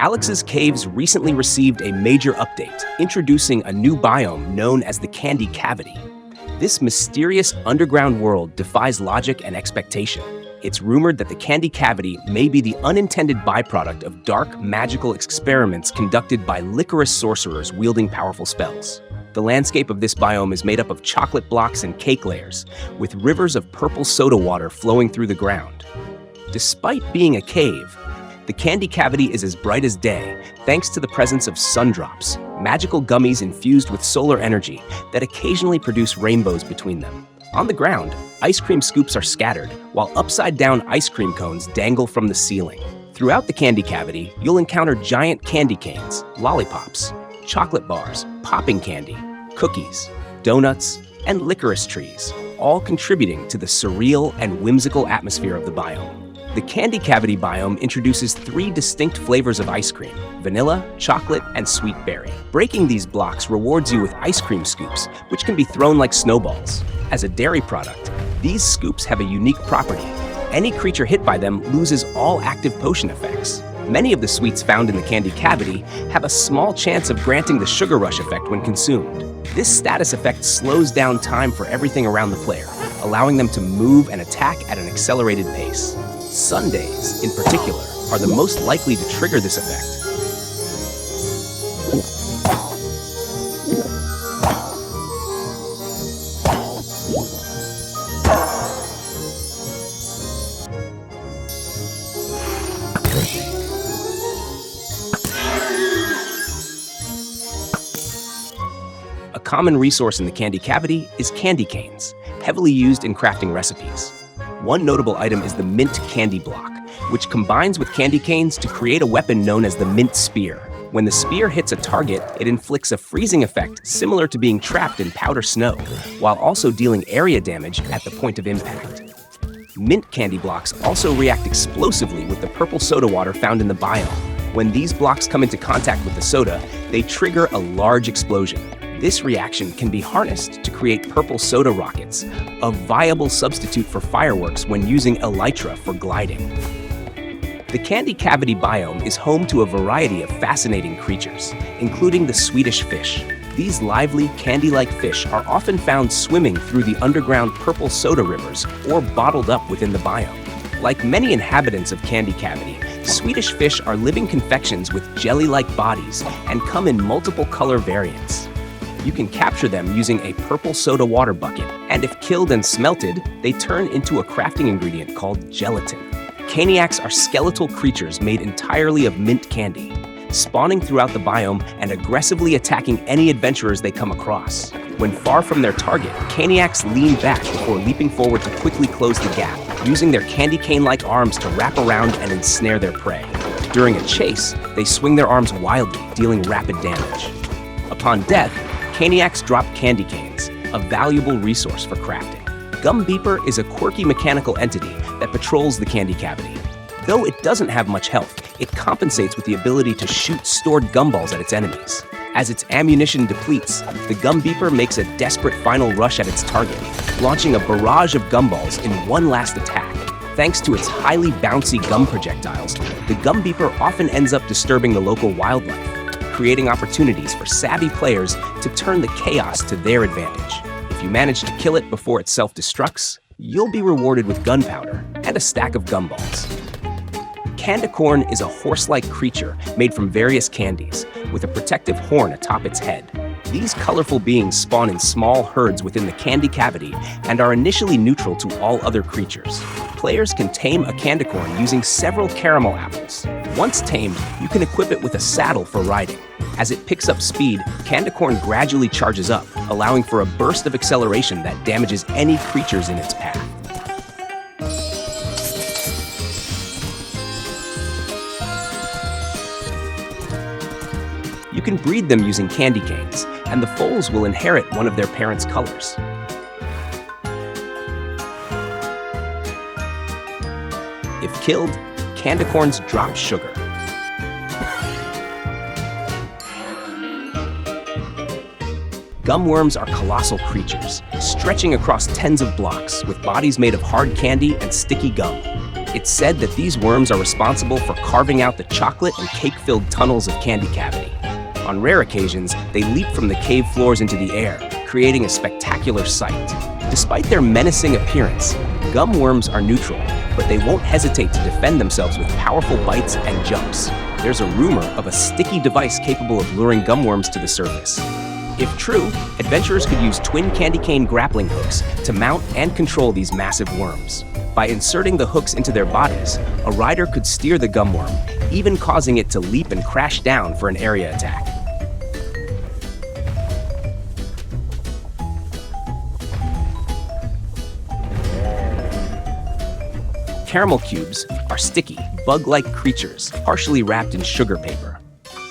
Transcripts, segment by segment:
Alex's Caves recently received a major update, introducing a new biome known as the Candy Cavity. This mysterious underground world defies logic and expectation. It's rumored that the Candy Cavity may be the unintended byproduct of dark, magical experiments conducted by licorice sorcerers wielding powerful spells. The landscape of this biome is made up of chocolate blocks and cake layers, with rivers of purple soda water flowing through the ground. Despite being a cave, the Candy Cavity is as bright as day, thanks to the presence of sundrops, magical gummies infused with solar energy that occasionally produce rainbows between them. On the ground, ice cream scoops are scattered, while upside-down ice cream cones dangle from the ceiling. Throughout the Candy Cavity, you'll encounter giant candy canes, lollipops, chocolate bars, popping candy, cookies, donuts, and licorice trees, all contributing to the surreal and whimsical atmosphere of the biome. The Candy Cavity biome introduces 3 distinct flavors of ice cream: vanilla, chocolate, and sweet berry. Breaking these blocks rewards you with ice cream scoops, which can be thrown like snowballs. As a dairy product, these scoops have a unique property. Any creature hit by them loses all active potion effects. Many of the sweets found in the Candy Cavity have a small chance of granting the sugar rush effect when consumed. This status effect slows down time for everything around the player, allowing them to move and attack at an accelerated pace. Sundays, in particular, are the most likely to trigger this effect. A common resource in the Candy Cavity is candy canes, heavily used in crafting recipes. One notable item is the mint candy block, which combines with candy canes to create a weapon known as the mint spear. When the spear hits a target, it inflicts a freezing effect similar to being trapped in powder snow, while also dealing area damage at the point of impact. Mint candy blocks also react explosively with the purple soda water found in the biome. When these blocks come into contact with the soda, they trigger a large explosion. This reaction can be harnessed to create purple soda rockets, a viable substitute for fireworks when using elytra for gliding. The Candy Cavity biome is home to a variety of fascinating creatures, including the Swedish fish. These lively, candy-like fish are often found swimming through the underground purple soda rivers or bottled up within the biome. Like many inhabitants of Candy Cavity, Swedish fish are living confections with jelly-like bodies and come in multiple color variants. You can capture them using a purple soda water bucket, and if killed and smelted, they turn into a crafting ingredient called gelatin. Caniacs are skeletal creatures made entirely of mint candy, spawning throughout the biome and aggressively attacking any adventurers they come across. When far from their target, Caniacs lean back before leaping forward to quickly close the gap, using their candy cane-like arms to wrap around and ensnare their prey. During a chase, they swing their arms wildly, dealing rapid damage. Upon death, Caniacs drop candy canes, a valuable resource for crafting. Gum Beeper is a quirky mechanical entity that patrols the Candy Cavity. Though it doesn't have much health, it compensates with the ability to shoot stored gumballs at its enemies. As its ammunition depletes, the Gum Beeper makes a desperate final rush at its target, launching a barrage of gumballs in one last attack. Thanks to its highly bouncy gum projectiles, the Gum Beeper often ends up disturbing the local wildlife, creating opportunities for savvy players to turn the chaos to their advantage. If you manage to kill it before it self-destructs, you'll be rewarded with gunpowder and a stack of gumballs. Candicorn is a horse-like creature made from various candies, with a protective horn atop its head. These colorful beings spawn in small herds within the Candy Cavity and are initially neutral to all other creatures. Players can tame a Candicorn using several caramel apples. Once tamed, you can equip it with a saddle for riding. As it picks up speed, Candicorn gradually charges up, allowing for a burst of acceleration that damages any creatures in its path. You can breed them using candy canes, and the foals will inherit one of their parents' colors. If killed, Candicorns drop sugar. Gumworms are colossal creatures, stretching across tens of blocks with bodies made of hard candy and sticky gum. It's said that these worms are responsible for carving out the chocolate and cake-filled tunnels of Candy Cavity. On rare occasions, they leap from the cave floors into the air, creating a spectacular sight. Despite their menacing appearance, gum worms are neutral, but they won't hesitate to defend themselves with powerful bites and jumps. There's a rumor of a sticky device capable of luring gum worms to the surface. If true, adventurers could use twin candy cane grappling hooks to mount and control these massive worms. By inserting the hooks into their bodies, a rider could steer the gum worm, even causing it to leap and crash down for an area attack. Caramel cubes are sticky, bug-like creatures, partially wrapped in sugar paper.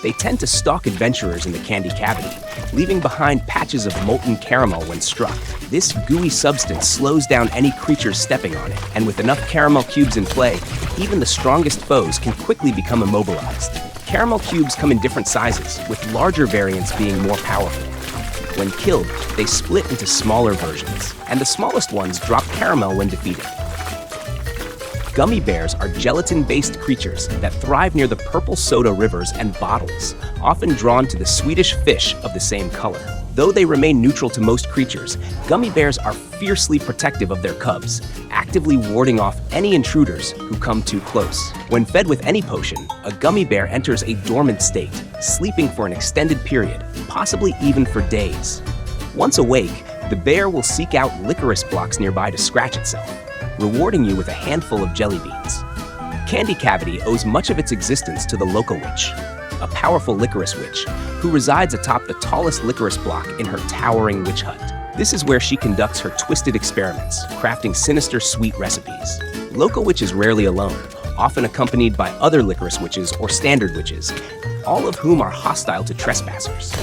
They tend to stalk adventurers in the candy cavity, leaving behind patches of molten caramel when struck. This gooey substance slows down any creature stepping on it, and with enough caramel cubes in play, even the strongest foes can quickly become immobilized. Caramel cubes come in different sizes, with larger variants being more powerful. When killed, they split into smaller versions, and the smallest ones drop caramel when defeated. Gummy bears are gelatin-based creatures that thrive near the purple soda rivers and bottles, often drawn to the Swedish fish of the same color. Though they remain neutral to most creatures, gummy bears are fiercely protective of their cubs, actively warding off any intruders who come too close. When fed with any potion, a gummy bear enters a dormant state, sleeping for an extended period, possibly even for days. Once awake, the bear will seek out licorice blocks nearby to scratch itself, rewarding you with a handful of jelly beans. Candy Cavity owes much of its existence to the Local Witch, a powerful licorice witch who resides atop the tallest licorice block in her towering witch hut. This is where she conducts her twisted experiments, crafting sinister sweet recipes. Local Witch is rarely alone, often accompanied by other licorice witches or standard witches, all of whom are hostile to trespassers.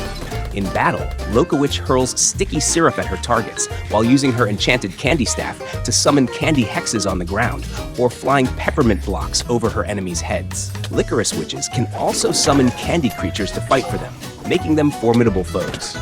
In battle, Local Witch hurls sticky syrup at her targets while using her enchanted candy staff to summon candy hexes on the ground or flying peppermint blocks over her enemies' heads. Licorice witches can also summon candy creatures to fight for them, making them formidable foes.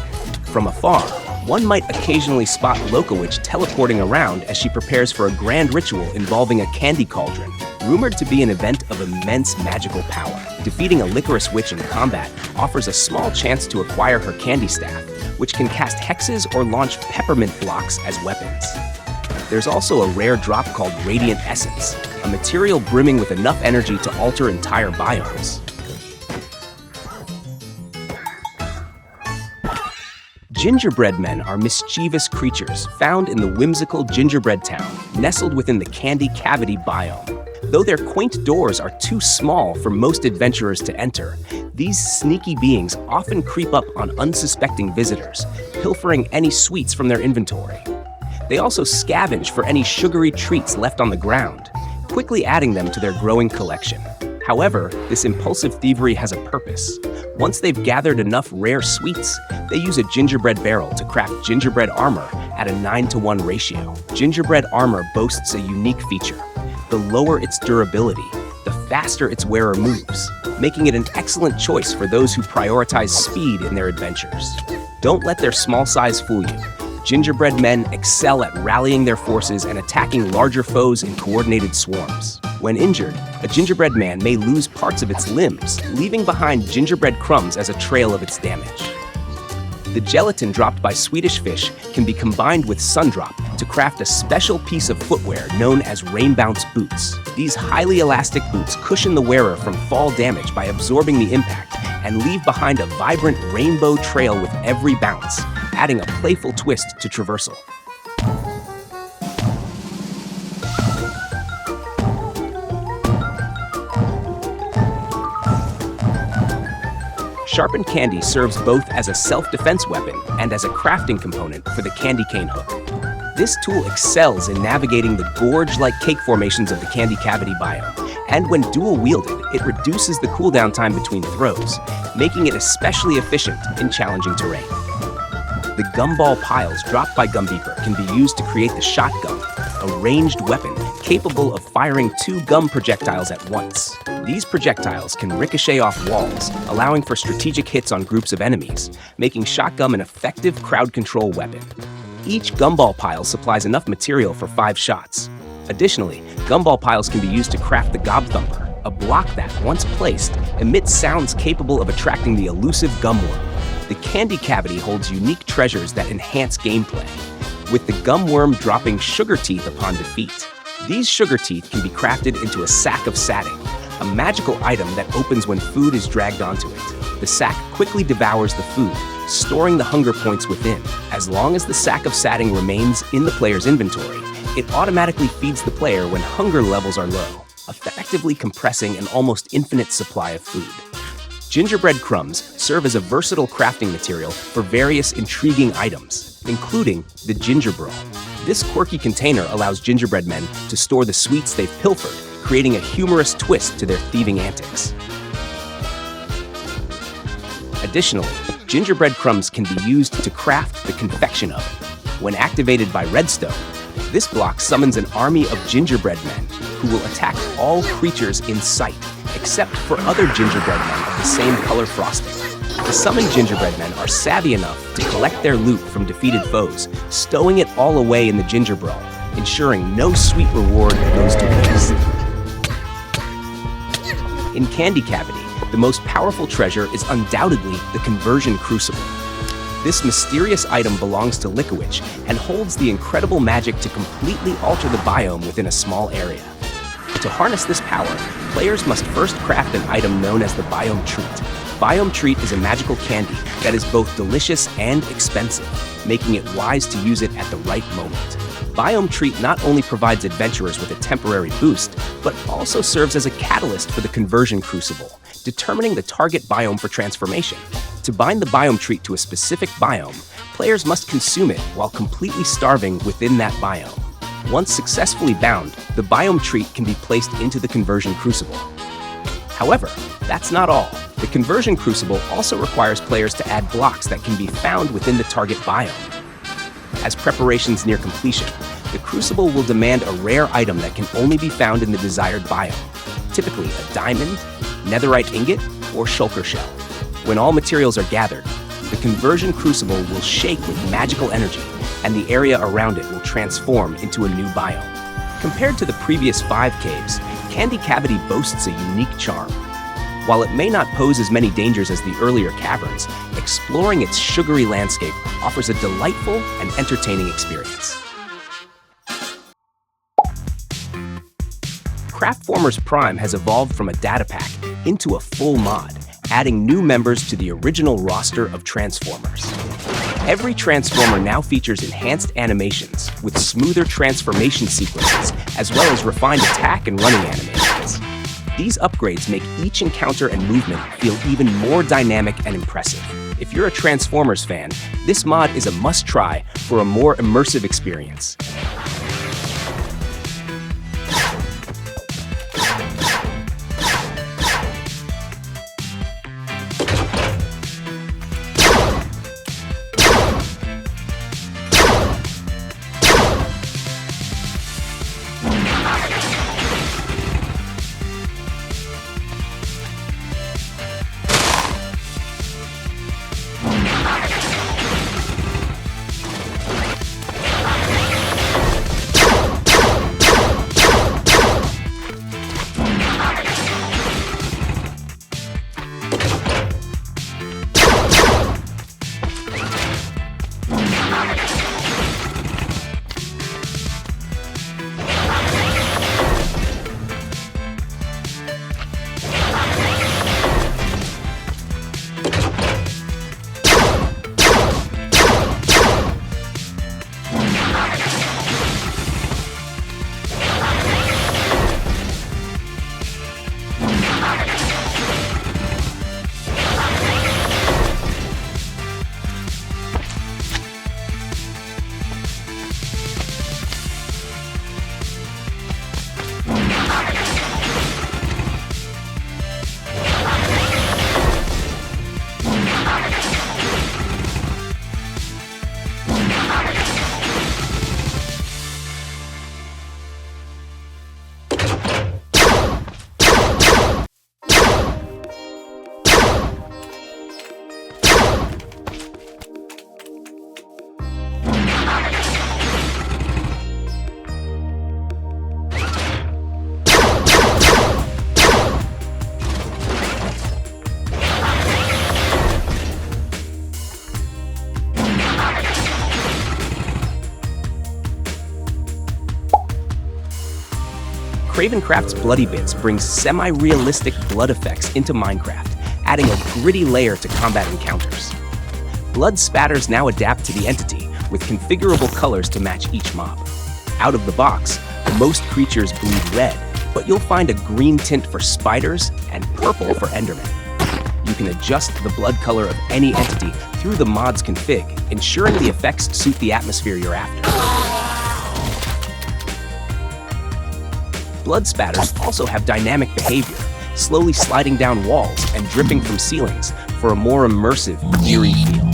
From afar, one might occasionally spot Local Witch teleporting around as she prepares for a grand ritual involving a candy cauldron, rumored to be an event of immense magical power. Defeating a licorice witch in combat offers a small chance to acquire her candy staff, which can cast hexes or launch peppermint blocks as weapons. There's also a rare drop called Radiant Essence, a material brimming with enough energy to alter entire biomes. Gingerbread men are mischievous creatures found in the whimsical gingerbread town, nestled within the Candy Cavity biome. Though their quaint doors are too small for most adventurers to enter, these sneaky beings often creep up on unsuspecting visitors, pilfering any sweets from their inventory. They also scavenge for any sugary treats left on the ground, quickly adding them to their growing collection. However, this impulsive thievery has a purpose. Once they've gathered enough rare sweets, they use a gingerbread barrel to craft gingerbread armor at a 9-to-1 ratio. Gingerbread armor boasts a unique feature. The lower its durability, the faster its wearer moves, making it an excellent choice for those who prioritize speed in their adventures. Don't let their small size fool you. Gingerbread men excel at rallying their forces and attacking larger foes in coordinated swarms. When injured, a gingerbread man may lose parts of its limbs, leaving behind gingerbread crumbs as a trail of its damage. The gelatin dropped by Swedish fish can be combined with Sundrop to craft a special piece of footwear known as Rain Bounce boots. These highly elastic boots cushion the wearer from fall damage by absorbing the impact and leave behind a vibrant rainbow trail with every bounce, adding a playful twist to traversal. Sharpened candy serves both as a self-defense weapon and as a crafting component for the candy cane hook. This tool excels in navigating the gorge-like cake formations of the Candy Cavity biome, and when dual-wielded, it reduces the cooldown time between throws, making it especially efficient in challenging terrain. The gumball piles dropped by Gumbeeper can be used to create the shotgun, a ranged weapon capable of firing 2 gum projectiles at once. These projectiles can ricochet off walls, allowing for strategic hits on groups of enemies, making shotgun an effective crowd control weapon. Each gumball pile supplies enough material for 5 shots. Additionally, gumball piles can be used to craft the Gob Thumper, a block that, once placed, emits sounds capable of attracting the elusive gumworm. The candy cavity holds unique treasures that enhance gameplay, with the gumworm dropping sugar teeth upon defeat. These sugar teeth can be crafted into a sack of satin, a magical item that opens when food is dragged onto it. The sack quickly devours the food, storing the hunger points within. As long as the sack of satin remains in the player's inventory, it automatically feeds the player when hunger levels are low, effectively compressing an almost infinite supply of food. Gingerbread crumbs serve as a versatile crafting material for various intriguing items, including the ginger brawl. This quirky container allows gingerbread men to store the sweets they've pilfered, creating a humorous twist to their thieving antics. Additionally, gingerbread crumbs can be used to craft the confection oven. When activated by redstone, this block summons an army of gingerbread men who will attack all creatures in sight, except for other gingerbread men of the same color frosting. The summoned gingerbread men are savvy enough to collect their loot from defeated foes, stowing it all away in the ginger brawl, ensuring no sweet reward goes to waste. In Candy Cavity, the most powerful treasure is undoubtedly the Conversion Crucible. This mysterious item belongs to Lickowitch and holds the incredible magic to completely alter the biome within a small area. To harness this power, players must first craft an item known as the Biome Treat. Biome Treat is a magical candy that is both delicious and expensive, making it wise to use it at the right moment. Biome Treat not only provides adventurers with a temporary boost, but also serves as a catalyst for the Conversion Crucible, determining the target biome for transformation. To bind the Biome Treat to a specific biome, players must consume it while completely starving within that biome. Once successfully bound, the Biome Treat can be placed into the Conversion Crucible. However, that's not all. The Conversion Crucible also requires players to add blocks that can be found within the target biome. As preparations near completion, the Crucible will demand a rare item that can only be found in the desired biome, typically a diamond, netherite ingot, or shulker shell. When all materials are gathered, the Conversion Crucible will shake with magical energy, and the area around it will transform into a new biome. Compared to the previous 5 caves, Candy Cavity boasts a unique charm. While it may not pose as many dangers as the earlier caverns, exploring its sugary landscape offers a delightful and entertaining experience. Craftformers Prime has evolved from a data pack into a full mod, adding new members to the original roster of Transformers. Every Transformer now features enhanced animations with smoother transformation sequences, as well as refined attack and running animations. These upgrades make each encounter and movement feel even more dynamic and impressive. If you're a Transformers fan, this mod is a must-try for a more immersive experience. CravenCraft's Bloody Bits brings semi-realistic blood effects into Minecraft, adding a gritty layer to combat encounters. Blood spatters now adapt to the entity, with configurable colors to match each mob. Out of the box, most creatures bleed red, but you'll find a green tint for spiders and purple for Endermen. You can adjust the blood color of any entity through the mod's config, ensuring the effects suit the atmosphere you're after. Blood spatters also have dynamic behavior, slowly sliding down walls and dripping from ceilings for a more immersive, eerie feel.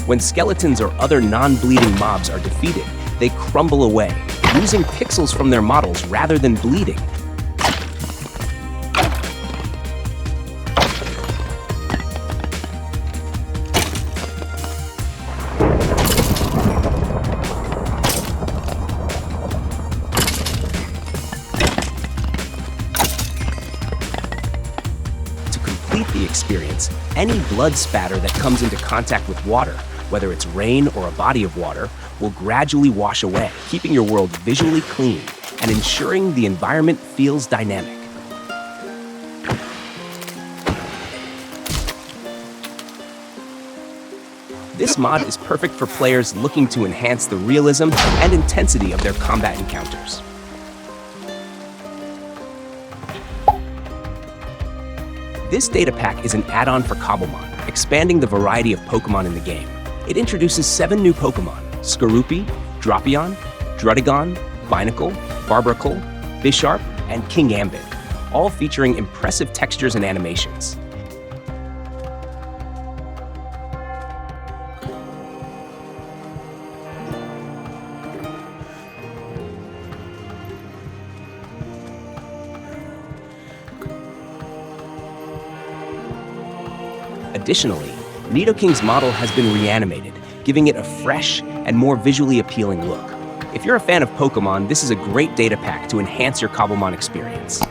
When skeletons or other non-bleeding mobs are defeated, they crumble away, losing pixels from their models rather than bleeding. To complete the experience, any blood spatter that comes into contact with water, whether it's rain or a body of water, will gradually wash away, keeping your world visually clean and ensuring the environment feels dynamic. This mod is perfect for players looking to enhance the realism and intensity of their combat encounters. This data pack is an add-on for Cobblemon, expanding the variety of Pokemon in the game. It introduces 7 new Pokemon: Skorupi, Drapion, Drudigon, Binacle, Barbracle, Bisharp, and King Ambit, all featuring impressive textures and animations. Additionally, Nidoking's model has been reanimated, giving it a fresh and more visually appealing look. If you're a fan of Pokemon, this is a great data pack to enhance your Cobblemon experience.